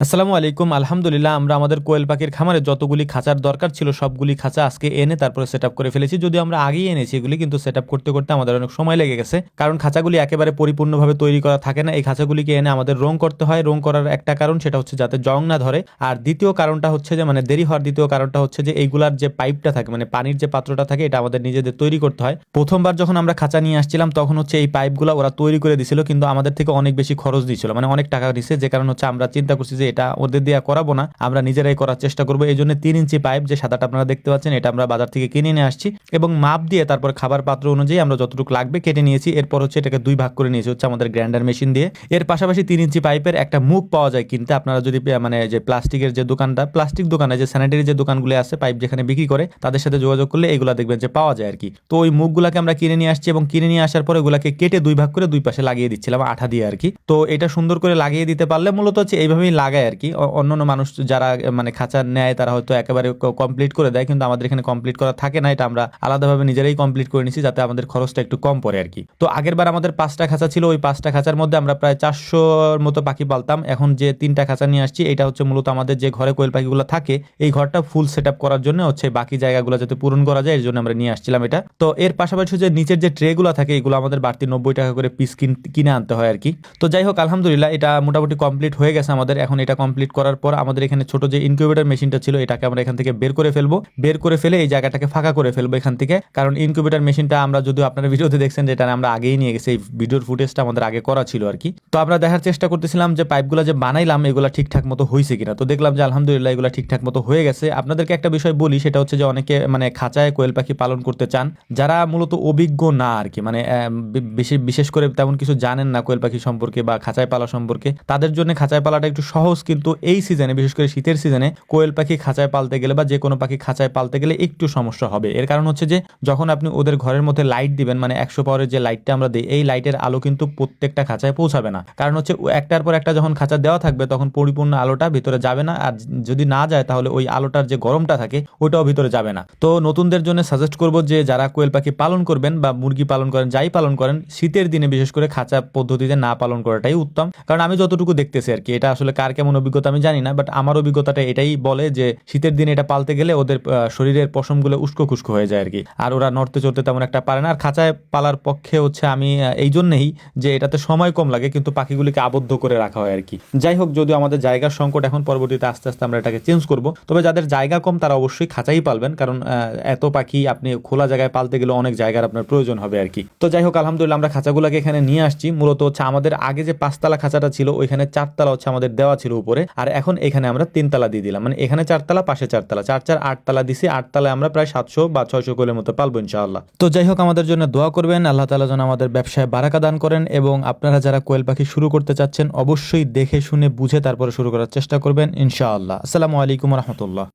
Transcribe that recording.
আসসালামু আলাইকুম। আলহামদুলিল্লাহ আমরা আমাদের কোয়েল পাখির খামারে যতগুলি খাঁচার দরকার ছিল সবগুলি খাঁচা আজকে এনে তারপরে সেট আপ করে ফেলেছি। যদিও আমরা আগেই এনেছি এগুলি, কিন্তু সেট আপ করতে করতে আমাদের অনেক সময় লেগে গেছে, কারণ খাঁচাগুলি একেবারে পরিপূর্ণভাবে তৈরি করা থাকে না। এই খাঁচাগুলিকে এনে আমাদের রং করতে হয়। রং করার একটা কারণ সেটা হচ্ছে যাতে জং না ধরে, আর দ্বিতীয় কারণটা হচ্ছে যে দেরি হওয়ার দ্বিতীয় কারণটা হচ্ছে যে এইগুলার যে পাইপটা থাকে, পানির যে পাত্রটা থাকে, এটা আমাদের নিজেদের তৈরি করতে হয়। প্রথমবার যখন আমরা খাঁচা নিয়ে আসছিলাম তখন হচ্ছে এই পাইপগুলো ওরা তৈরি করে দিছিল, কিন্তু আমাদের থেকে অনেক বেশি খরচ দিয়েছিল, অনেক টাকা দিছে। যে কারণ হচ্ছে আমরা চিন্তা করছি যে এটা ওদের দিয়ে করাবো না, আমরা নিজেরাই করার চেষ্টা করবো। এই জন্য 3 ইঞ্চি পাইপ যে সাদাটা আপনারা দেখতে পাচ্ছেন, এটা আমরা বাজার থেকে কিনে নিয়ে আসছি এবং মাপ দিয়ে তারপর খাবার পাত্র অনুযায়ী আমরা যতটুকু লাগবে কেটে নিয়েছি। এরপর হচ্ছে এটাকে 2 ভাগ করে নিয়েছি হচ্ছে আমাদের গ্রাইন্ডার মেশিন দিয়ে। এর পাশাপাশি 3 ইঞ্চি পাইপের একটা মুখ পাওয়া যায় কিনতে। আপনারা যদি যে প্লাস্টিকের যে দোকানটা, প্লাস্টিক দোকানে যে স্যানিটারি যে দোকানগুলো আছে পাইপ যেখানে বিক্রি করে, তাদের সাথে যোগাযোগ করলে এগুলা দেখবেন যে পাওয়া যায় আর কি। তো ওই মুখগুলাকে আমরা কিনে নিয়ে আসছি এবং কিনে নিয়ে আসার পরে ওগুলাকে কেটে 2 ভাগ করে 2 পাশে লাগিয়ে দিচ্ছিলাম আঠা দিয়ে আর কি। তো এটা সুন্দর করে লাগিয়ে দিতে পারলে মূলত হচ্ছে এইভাবেই লাগায় আর কি। অন্যান্য মানুষ যারা খাঁচা নেয় তারা হয়তো একেবারে কমপ্লিট করে দেয়, কিন্তু আমাদের এখানে কমপ্লিট করা থাকে না। এটা আমরা আলাদাভাবে নিজেরাই কমপ্লিট করে নিছি যাতে আমাদের খরচটা একটু কম পড়ে আর কি। তো আগের বার আমাদের 5টা খাঁচা ছিল, ওই 5টা খাঁচার মধ্যে আমরা প্রায় 400-র মতো পাখি পালতাম। এখন যে 3টা খাঁচা নিয়ে আসছি, এটা হচ্ছে মূলত আমাদের যে ঘরে কোয়েল পাখিগুলো থাকে এই ঘরটা ফুল সেট আপ করার জন্য হচ্ছে, বাকি জায়গাগুলো যাতে পূরণ করা যায় এর জন্য আমরা নিয়ে আসছিলাম এটা। তো এর পাশাপাশি যে নিচের যে ট্রেগুলো থাকে এগুলো আমাদের বাড়তি 90 টাকা করে পিস কিনে আনতে হয় আর কি। তো যাই হোক, আলহামদুলিল্লাহ এটা মোটামুটি কমপ্লিট হয়ে গেছে আমাদের। এখন এটা কমপ্লিট করার পর আমাদের এখানে ছোট যে ইনকিউবেটর মেশিনটা ছিল এটাকে আমরা এখান থেকে বের করে ফেলবো। বের করে ফেলে এই জায়গাটাকে ফাঁকা করে ফেলবো এখান থেকে, কারণ ইনকিউবেটর মেশিনটা আমরা যদিও আপনারা ভিডিওতে দেখছেন যে এটা আমরা আগেই নিয়ে গেছি, এই ভিডিওর ফুটেজটা আমাদের আগে করা ছিল আর কি। তো আমরা দেখার চেষ্টা করতেছিলাম যে পাইপগুলো যে বানাইলাম এগুলো ঠিকঠাক মতো হয়েছে কিনা। তো দেখলাম যে আলহামদুলিল্লাহ এগুলো ঠিকঠাক মতো হয়ে গেছে। আপনাদেরকে একটা বিষয় বলি, সেটা হচ্ছে যে অনেকে খাঁচায় কোয়েল পাখি পালন করতে চান যারা মূলত অভিজ্ঞ না আর কি, বিশেষ করে তেমন কিছু জানেন না কোয়েল পাখি সম্পর্কে বা খাঁচায় পালা সম্পর্কে। তাদের জন্য খাঁচায় পালাটা একটু সহজ, কিন্তু এই সিজনে বিশেষ করে শীতের সিজনে কোয়েল পাখি খাঁচায় পালতে গেলে বা যে কোনো পাখি খাঁচায় পালতে গেলে একটু সমস্যা হবে। এর কারণ হচ্ছে যে যখন আপনি ওদের ঘরের মধ্যে লাইট দিবেন, 100 পাওয়ারের যে লাইটটা আমরা দিই, এই লাইটের আলো কিন্তু প্রত্যেকটা খাঁচায় পৌঁছাবে না। কারণ হচ্ছে একটার পর একটা যখন খাঁচা দেওয়া থাকবে তখন পরিপূর্ণ আলোটা ভিতরে যাবে না, আর যদি না যায় তাহলে ওই আলোটার যে গরমটা থাকে ওইটাও ভিতরে যাবে না। তো নতুনদের জন্য সাজেস্ট করব যে যারা কোয়েল পাখি পালন করবেন বা মুরগি পালন করেন, যাই পালন করেন, শীতের দিনে বিশেষ করে খাঁচা পদ্ধতিতে না পালন করাটাই উত্তম। কারণ আমি যতটুকু দেখতেছি আর কি, এটা আসলে কার কেমন অভিজ্ঞতা আমি জানি না, বাট আমার অভিজ্ঞতাটা এটাই বলে যে শীতের দিনে এটা পালতে গেলে ওদের শরীরের পশমগুলো উস্কো খুস্কো হয়ে যায় আর কি, আর ওরা নড়তে চড়তে তেমন একটা পারে না। আর খাঁচায় পালার পক্ষে হচ্ছে আমি এই জন্যই যে এটাতে সময় কম লাগে, কিন্তু পাখিগুলিকে আবদ্ধ করে রাখা হয় আর কি। যাই হোক, যদিও আমাদের জায়গার সংকট, এখন পরবর্তীতে আস্তে আস্তে আমরা এটাকে চেঞ্জ করব। তবে যাদের জায়গা কম তারা অবশ্যই খাঁচাই পালবেন, কারণ এত পাখি আপনি খোলা জায়গায় পালতে গেলে অনেক জায়গার আপনার প্রয়োজন হবে আর কি। তো যাই হোক, আলহামদুলিল্লাহ আমরা খাঁচাগুলোকে এখানে নিয়ে আসছি। মূলত হচ্ছে আমাদের আগে যে 5তলা খাঁচাটা ছিল ওইখানে 4তলা হচ্ছে আমাদের দেওয়া ছিল উপরে, আর এখন এখানে আমরা 3তলা দিয়ে দিলাম। এখানে 4তলা, পাশে 4তলা, 4 4 8তলা দিছি। 8তলায় আমরা প্রায় 700 বা 600 কোয়েলের মতো পালবো ইনশাআল্লাহ। তো যাই হোক, আমাদের জন্য দোয়া করবেন, আল্লাহ তাআলা যেন আমাদের ব্যবসায় বারাকা দান করেন। এবং আপনারা যারা কোয়েল পাখি শুরু করতে চাচ্ছেন অবশ্যই দেখে শুনে বুঝে তারপরে শুরু করার চেষ্টা করবেন ইনশাআল্লাহ। আসসালামু আলাইকুম ওয়া রাহমাতুল্লাহ।